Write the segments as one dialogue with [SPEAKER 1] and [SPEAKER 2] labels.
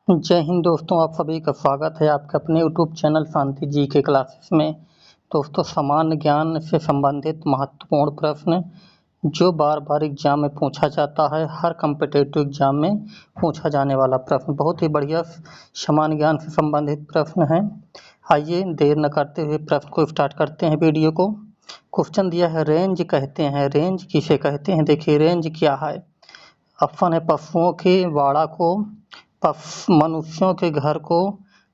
[SPEAKER 1] जय हिंद दोस्तों, आप सभी का स्वागत है आपके अपने यूट्यूब चैनल शांति जी के क्लासेस में। दोस्तों, सामान्य ज्ञान से संबंधित महत्वपूर्ण प्रश्न जो बार बार एग्जाम में पूछा जाता है, हर कॉम्पिटिटिव एग्जाम में पूछा जाने वाला प्रश्न, बहुत ही बढ़िया सामान्य ज्ञान से संबंधित प्रश्न है। आइए देर न करते हुए प्रश्न को स्टार्ट करते हैं वीडियो को। क्वेश्चन दिया है, रेंज कहते हैं, रेंज किसे कहते हैं? देखिए रेंज क्या है। ऑप्शन है पशुओं के वाड़ा को, मनुष्यों के घर को,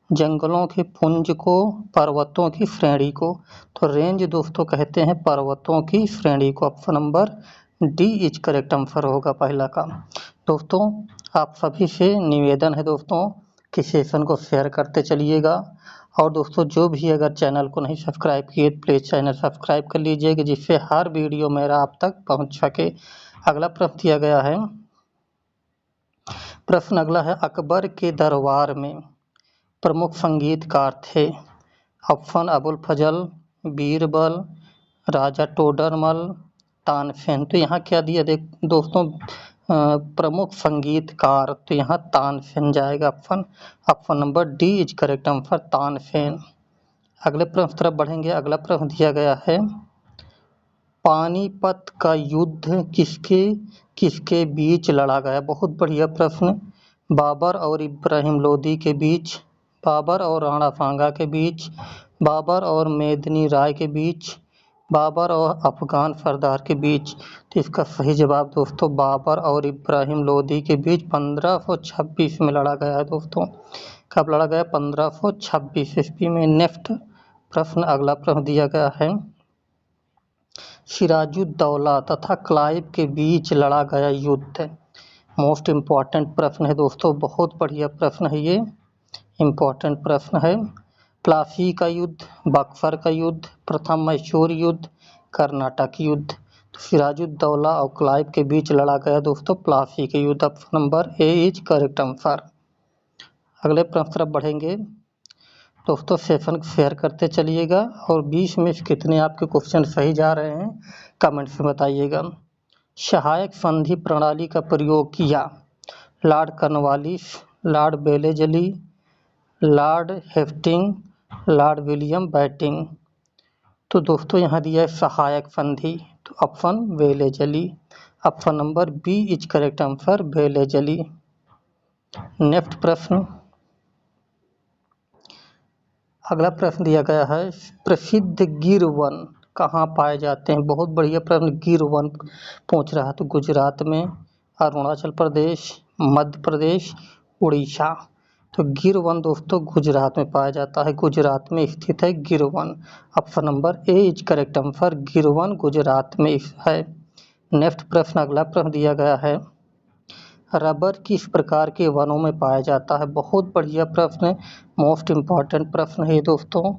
[SPEAKER 1] जंगलों के पुंज को, पर्वतों की श्रेणी को। तो रेंज दोस्तों कहते हैं पर्वतों की श्रेणी को। Option number D is correct answer होगा पहला का। दोस्तों, आप सभी से निवेदन है दोस्तों कि सेशन को शेयर करते चलिएगा। और दोस्तों, जो भी अगर चैनल को नहीं सब्सक्राइब किए प्लीज़ चैनल सब्सक्राइब कर लीजिएगा, जिससे हर वीडियो मेरा आप तक पहुंच सके। अगला प्रश्न दिया गया है, प्रश्न अगला है, अकबर के दरबार में प्रमुख संगीतकार थे। ऑप्शन अबुल फजल, बीरबल, राजा टोडरमल, तानसेन। तो यहाँ क्या दिया देख दोस्तों, प्रमुख संगीतकार, तो यहाँ तानसेन जाएगा। Option number D is correct answer, Tansen. अगले प्रश्न तरफ बढ़ेंगे। अगला प्रश्न दिया गया है, पानीपत का युद्ध किसके किसके बीच लड़ा गया? बहुत बढ़िया प्रश्न। बाबर और इब्राहिम लोदी के बीच, बाबर और राणा सांगा के बीच, बाबर और मेदिनी राय के बीच, बाबर और अफगान सरदार के बीच। तो इसका सही जवाब दोस्तों बाबर और इब्राहिम लोदी के बीच 1526 में लड़ा गया है दोस्तों। कब लड़ा गया? 1526 ईस्वी में। नेक्स्ट प्रश्न, अगला प्रश्न दिया गया है, सिराजुद्दौला तथा क्लाइव के बीच लड़ा गया युद्ध। मोस्ट इम्पॉर्टेंट प्रश्न है दोस्तों, बहुत बढ़िया प्रश्न है ये, इम्पॉर्टेंट प्रश्न है। प्लासी का युद्ध, बक्सर का युद्ध, प्रथम मैसूर युद्ध, कर्नाटक युद्ध। तो सिराजुद्दौला और क्लाइव के बीच लड़ा गया दोस्तों प्लासी के युद्ध। Option number A is correct answer. अगले प्रश्न तरफ बढ़ेंगे दोस्तों, सेशन शेयर करते चलिएगा और 20 में से कितने आपके क्वेश्चन सही जा रहे हैं कमेंट्स में बताइएगा। सहायक संधि प्रणाली का प्रयोग किया Lord Cornwallis, Lord Wellesley, Lord Hastings, Lord William Bentinck. तो दोस्तों यहाँ दिया है सहायक संधि, तो option Wellesley. Option number B is correct answer, Wellesley. Next प्रश्न, अगला प्रश्न दिया गया है, प्रसिद्ध गिर वन कहाँ पाए जाते हैं? बहुत बढ़िया प्रश्न। गिर वन पूछ रहा है, तो गुजरात में, अरुणाचल प्रदेश, मध्य प्रदेश, उड़ीसा। तो गिर वन दोस्तों गुजरात में पाया जाता है, गुजरात में स्थित है गिर one. Option number A is correct answer, गिर वन गुजरात में है। नेक्स्ट प्रश्न, अगला प्रश्न दिया गया है, रबर किस प्रकार के वनों में पाया जाता है? बहुत बढ़िया प्रश्न है, मोस्ट इम्पॉर्टेंट प्रश्न है दोस्तों।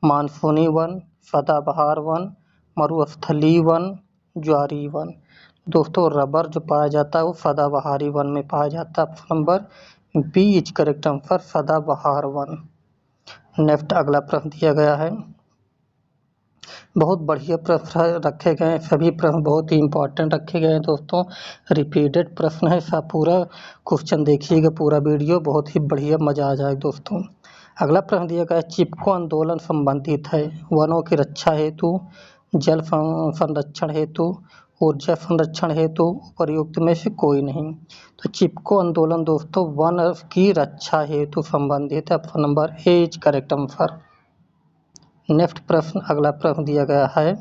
[SPEAKER 1] मानसूनी वन, सदाबहार वन, मरुस्थलीय वन, ज्वारी वन। दोस्तों रबर जो पाया जाता है वो सदाबहारी वन में पाया जाता है। Option number B is correct answer, सदाबहार वन। नेक्स्ट अगला प्रश्न दिया गया है, बहुत बढ़िया प्रश्न रखे गए हैं, सभी प्रश्न बहुत ही इंपॉर्टेंट रखे गए हैं दोस्तों, रिपीटेड प्रश्न है। सब पूरा क्वेश्चन देखिएगा, पूरा वीडियो, बहुत ही बढ़िया मजा आ जाएगा दोस्तों। अगला प्रश्न दिया गया है, चिपको आंदोलन संबंधित है वनों की रक्षा हेतु, जल संरक्षण हेतु, ऊर्जा संरक्षण हेतु, उपयुक्त में से कोई नहीं। तो चिपको आंदोलन दोस्तों वन की रक्षा हेतु संबंधित है। Option number A is correct answer. Next प्रश्न, अगला प्रश्न दिया गया है,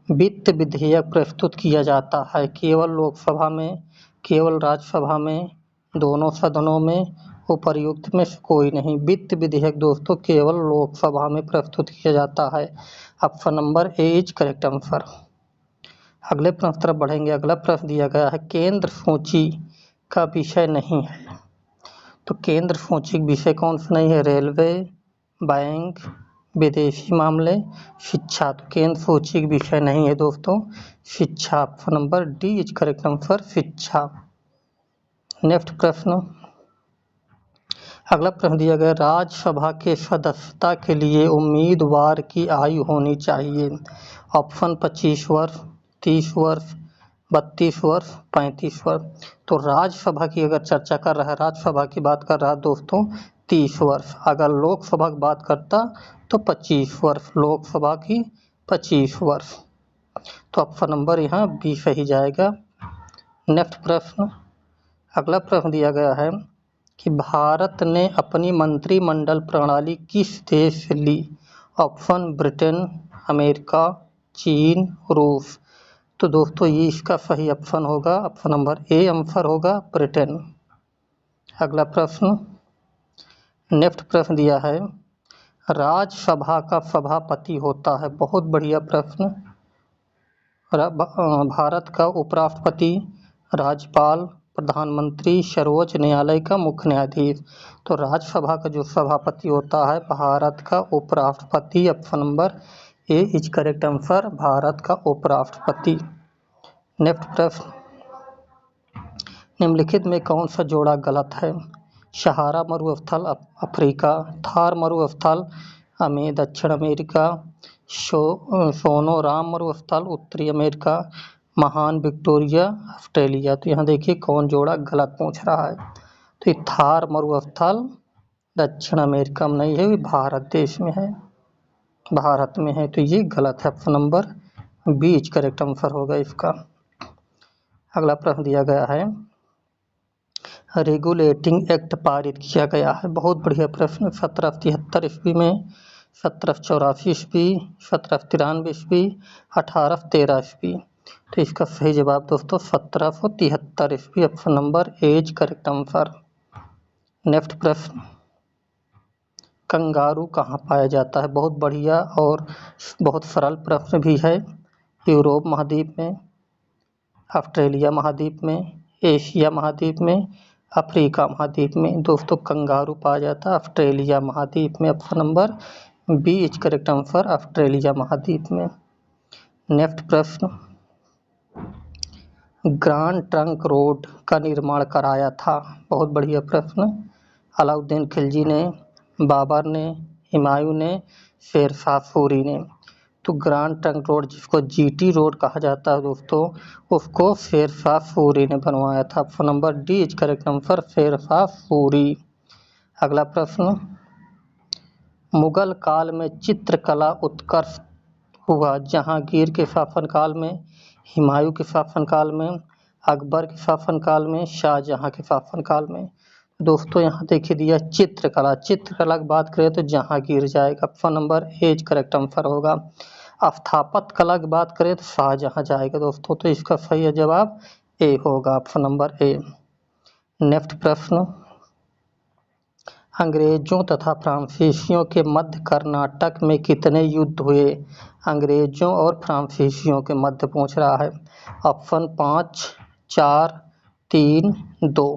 [SPEAKER 1] वित्त विधेयक प्रस्तुत किया जाता है केवल लोकसभा में, केवल राज्यसभा में, दोनों सदनों में, उपर्युक्त में से कोई नहीं। वित्त विधेयक दोस्तों केवल लोकसभा में प्रस्तुत किया जाता है। Option number A is correct answer. अगले प्रश्न तरफ बढ़ेंगे। अगला प्रश्न दिया गया है, केंद्र सूची का विषय नहीं है। तो केंद्र सूची विषय कौन सा नहीं है? रेलवे, बैंक, विदेशी मामले, शिक्षा। तो केंद्र सूची विषय नहीं है दोस्तों शिक्षा। Option number D is correct answer, शिक्षा। नेक्स्ट प्रश्न, अगला प्रश्न दिया गया, राज्यसभा के सदस्यता के लिए उम्मीदवार की आयु होनी चाहिए। ऑप्शन 25 वर्ष, 30 वर्ष, 32 वर्ष, 35 वर्ष। तो राज्यसभा की अगर चर्चा कर रहा है, राज्यसभा की बात कर रहा है दोस्तों 30 वर्ष। अगर लोकसभा की बात करता तो 25 वर्ष, लोकसभा की 25 वर्ष। तो ऑप्शन नंबर यहाँ बी सही जाएगा। नेक्स्ट प्रश्न, अगला प्रश्न दिया गया है कि भारत ने अपनी मंत्रिमंडल प्रणाली किस देश से ली? ऑप्शन ब्रिटेन, अमेरिका, चीन, रूस। तो दोस्तों ये इसका सही ऑप्शन होगा, ऑप्शन नंबर ए आंसर होगा ब्रिटेन। अगला प्रश्न, नेक्स्ट प्रश्न दिया है राज्यसभा का सभापति होता है, बहुत बढ़िया प्रश्न। भारत का उपराष्ट्रपति, राज्यपाल, प्रधानमंत्री, सर्वोच्च न्यायालय का मुख्य न्यायाधीश। तो राज्यसभा का जो सभापति होता है भारत का उपराष्ट्रपति, option number A is correct answer, Bharat का उपराष्ट्रपति। नेक्स्ट प्रश्न, निम्नलिखित में कौन सा जोड़ा गलत है? सहारा मरुस्थल अफ्रीका, थार मरुस्थल दक्षिण अमेरिका, सोनोराम मरुस्थल उत्तरी अमेरिका, महान विक्टोरिया ऑस्ट्रेलिया। तो यहाँ देखिए कौन जोड़ा गलत पूछ रहा है। तो ये थार मरुस्थल दक्षिण अमेरिका में नहीं है, ये भारत देश में है, भारत में है। तो ये गलत है, option number B is correct answer होगा इसका। अगला प्रश्न दिया गया है रेगुलेटिंग एक्ट पारित किया गया है, बहुत बढ़िया प्रश्न। 1773 ईस्वी में, 1784 ईस्वी, 1793 ईस्वी, 1813 ईस्वी। तो इसका सही जवाब दोस्तों 1773 ईस्वी, option number A is correct answer. Next प्रश्न, कंगारू कहाँ पाया जाता है? बहुत बढ़िया और बहुत सरल प्रश्न भी है। यूरोप महाद्वीप में, ऑस्ट्रेलिया महाद्वीप में, एशिया महाद्वीप में, अफ्रीका महाद्वीप में। दोस्तों कंगारू पाया जाता है ऑस्ट्रेलिया महाद्वीप में, option number B is correct answer, Australia महाद्वीप में। नेक्स्ट प्रश्न, ग्रांड ट्रंक रोड का निर्माण कराया था, बहुत बढ़िया प्रश्न। अलाउद्दीन खिलजी ने, बाबर ने, हुमायूं ने, शेरशाह सूरी ने। तो ग्रांड ट्रंक रोड जिसको जीटी रोड कहा जाता है दोस्तों, उसको शेरशाह सूरी ने बनवाया था, option number D is correct answer, Sher Shah Suri. अगला प्रश्न, मुगल काल में चित्रकला उत्कर्ष हुआ जहांगीर के शासनकाल में, हुमायूं के शासनकाल में, अकबर के शासनकाल में, शाहजहां के शासनकाल में। दोस्तों यहाँ देखिए दिया चित्रकला, चित्रकला की बात करें तो जहांगीर जाएगा, option number A is correct answer होगा। स्थापत्य कला की बात करें तो शाहजहां जाएगा दोस्तों, तो इसका सही जवाब ए होगा, ऑप्शन नंबर ए। नेक्स्ट प्रश्न, अंग्रेजों तथा फ्रांसीसियों के मध्य कर्नाटक में कितने युद्ध हुए? अंग्रेजों और फ्रांसीसियों के मध्य पूछ रहा है, ऑप्शन 5, 4, 3, 2।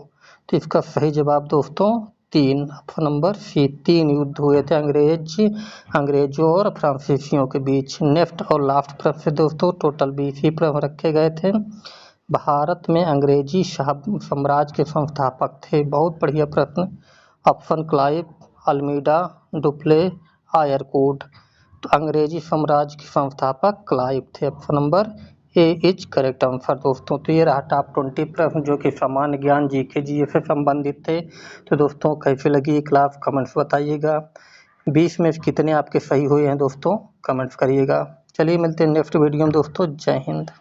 [SPEAKER 1] तो इसका सही जवाब दोस्तों 3, ऑप्शन नंबर सी, 3 युद्ध हुए थे अंग्रेजों और फ्रांसीसियों के बीच। नेक्स्ट और लास्ट प्रश्न दोस्तों, टोटल 20 ही प्रश्न रखे गए थे। भारत में अंग्रेजी साम्राज्य के संस्थापक थे, बहुत बढ़िया प्रश्न। Option Clive, Almeida, Dupleix, Eyre Coote. तो अंग्रेजी साम्राज्य के संस्थापक क्लाइव थे, option number A is correct answer दोस्तों। तो ये रहा टॉप 20 प्रश्न जो कि सामान्य ज्ञान जीके जीए से संबंधित थे। तो दोस्तों कैसे लगी ये क्लास कमेंट्स बताइएगा, 20 में कितने आपके सही हुए हैं दोस्तों कमेंट्स करिएगा। चलिए मिलते हैं नेक्स्ट वीडियो में दोस्तों, जय हिंद।